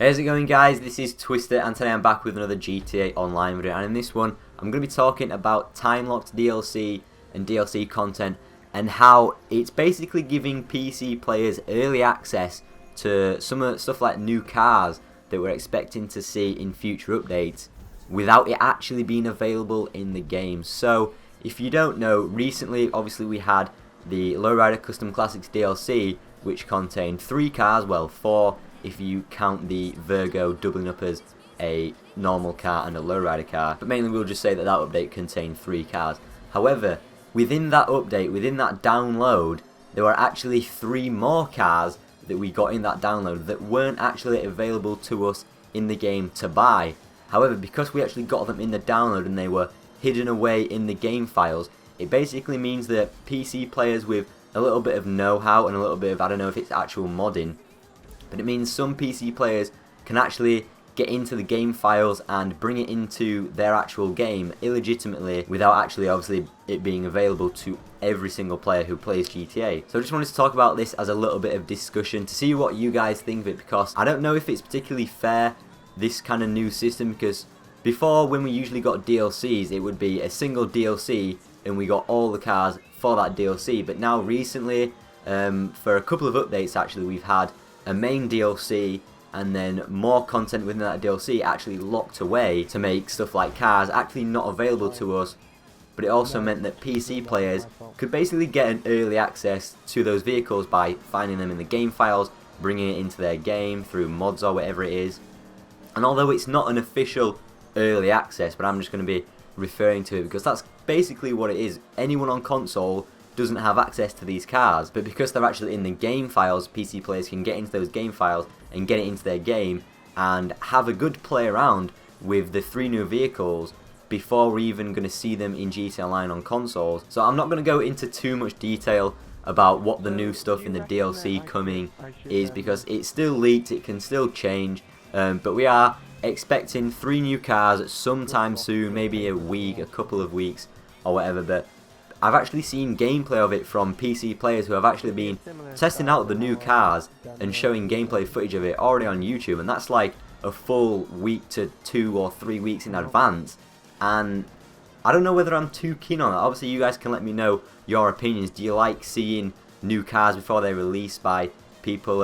How's it going, guys? This is Twister and today I'm back with another GTA Online video, and in this one I'm going to be talking about time-locked DLC and DLC content and how it's basically giving PC players early access to some of the stuff like new cars that we're expecting to see in future updates without it actually being available in the game. So if you don't know, recently obviously we had the Lowrider Custom Classics DLC, which contained 3 cars, well 4 if you count the Virgo doubling up as a normal car and a lowrider car, but mainly we'll just say that that update contained 3 cars. However, within that update, within that download, there were actually 3 more cars that we got in that download that weren't actually available to us in the game to buy. However, because we actually got them in the download and they were hidden away in the game files, it basically means that PC players with a little bit of know-how and a little bit of, I don't know if it's actual modding, but it means some PC players can actually get into the game files and bring it into their actual game illegitimately without actually obviously it being available to every single player who plays GTA. So I just wanted to talk about this as a little bit of discussion to see what you guys think of it, because I don't know if it's particularly fair, this kind of new system, because before when we usually got DLCs it would be a single DLC and we got all the cars for that DLC, but now recently for a couple of updates actually we've had a main DLC and then more content within that DLC actually locked away to make stuff like cars actually not available to us, but it also meant that PC players could basically get an early access to those vehicles by finding them in the game files, bringing it into their game through mods or whatever it is. And although it's not an official early access, but I'm just going to be referring to it because that's basically what it is. Anyone on console doesn't have access to these cars, but because they're actually in the game files, PC players can get into those game files and get it into their game and have a good play around with the 3 new vehicles before we're even going to see them in GTA Online on consoles. So I'm not going to go into too much detail about what the new stuff in the DLC coming is because it's still leaked, it can still change, but we are expecting 3 new cars sometime soon, maybe a week, a couple of weeks or whatever. But I've actually seen gameplay of it from PC players who have actually been testing out the new cars and showing gameplay footage of it already on YouTube, and that's like a full week to 2 or 3 weeks in advance, and I don't know whether I'm too keen on that. Obviously you guys can let me know your opinions. Do you like seeing new cars before they're released by people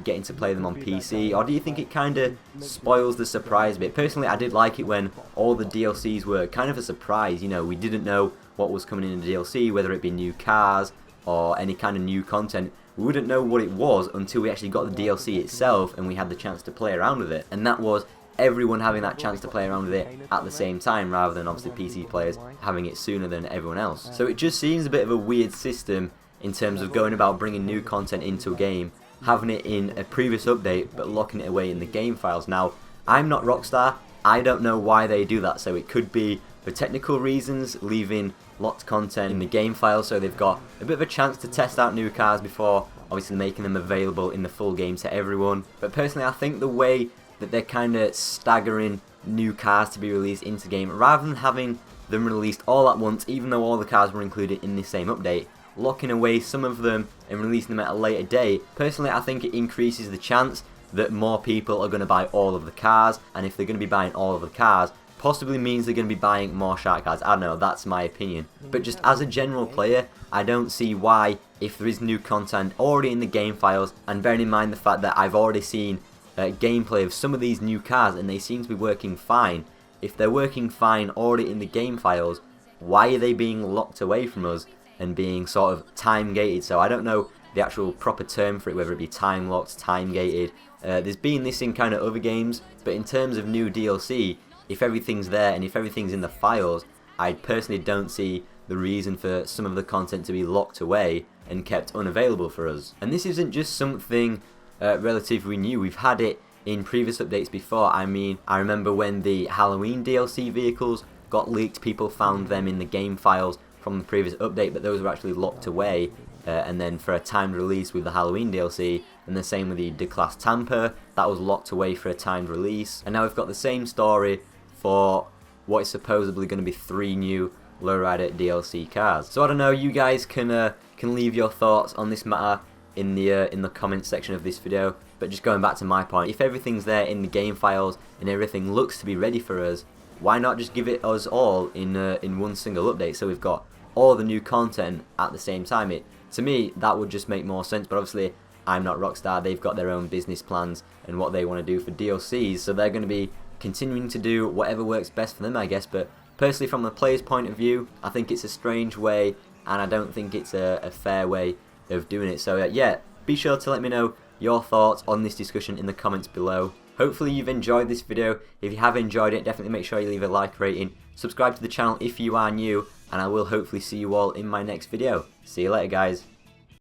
getting to play them on PC, or do you think it kind of spoils the surprise a bit? Personally, I did like it when all the DLCs were kind of a surprise. You know, we didn't know what was coming in the DLC, whether it be new cars or any kind of new content. We wouldn't know what it was until we actually got the DLC itself and we had the chance to play around with it, and that was everyone having that chance to play around with it at the same time, rather than obviously PC players having it sooner than everyone else. So it just seems a bit of a weird system in terms of going about bringing new content into a game, having it in a previous update but locking it away in the game files. Now, I'm not Rockstar, I don't know why they do that, so it could be for technical reasons, leaving locked content in the game files so they've got a bit of a chance to test out new cars before obviously making them available in the full game to everyone. But personally I think the way that they're kind of staggering new cars to be released into game, rather than having them released all at once even though all the cars were included in the same update, locking away some of them and releasing them at a later date, personally I think it increases the chance that more people are going to buy all of the cars, and if they're going to be buying all of the cars, possibly means they're going to be buying more shark cards. I don't know, that's my opinion. But just as a general player, I don't see why, if there is new content already in the game files, and bearing in mind the fact that I've already seen gameplay of some of these new cars and they seem to be working fine, if they're working fine already in the game files, why are they being locked away from us and being sort of time gated? So I don't know the actual proper term for it, whether it be time locked, time gated. There's been this in kind of other games, but in terms of new DLC, if everything's there and if everything's in the files, I personally don't see the reason for some of the content to be locked away and kept unavailable for us. And this isn't just something relatively new, we've had it in previous updates before. I mean, I remember when the Halloween DLC vehicles got leaked, people found them in the game files from the previous update, but those were actually locked away and then for a timed release with the Halloween DLC, and the same with the D-Class Tampa, that was locked away for a timed release. And now we've got the same story for what is supposedly going to be 3 new Lowrider DLC cars. So I don't know, you guys can leave your thoughts on this matter in the comments section of this video. But just going back to my point, if everything's there in the game files and everything looks to be ready for us, why not just give it us all in one single update, so we've got all the new content at the same time? To me, that would just make more sense, but obviously I'm not Rockstar. They've got their own business plans and what they want to do for DLCs, so they're going to be continuing to do whatever works best for them, I guess. But personally, from the player's point of view, I think it's a strange way, and I don't think it's a fair way of doing it. So yeah, be sure to let me know your thoughts on this discussion in the comments below. Hopefully you've enjoyed this video. If you have enjoyed it, definitely make sure you leave a like rating, subscribe to the channel if you are new, and I will hopefully see you all in my next video. See you later, guys.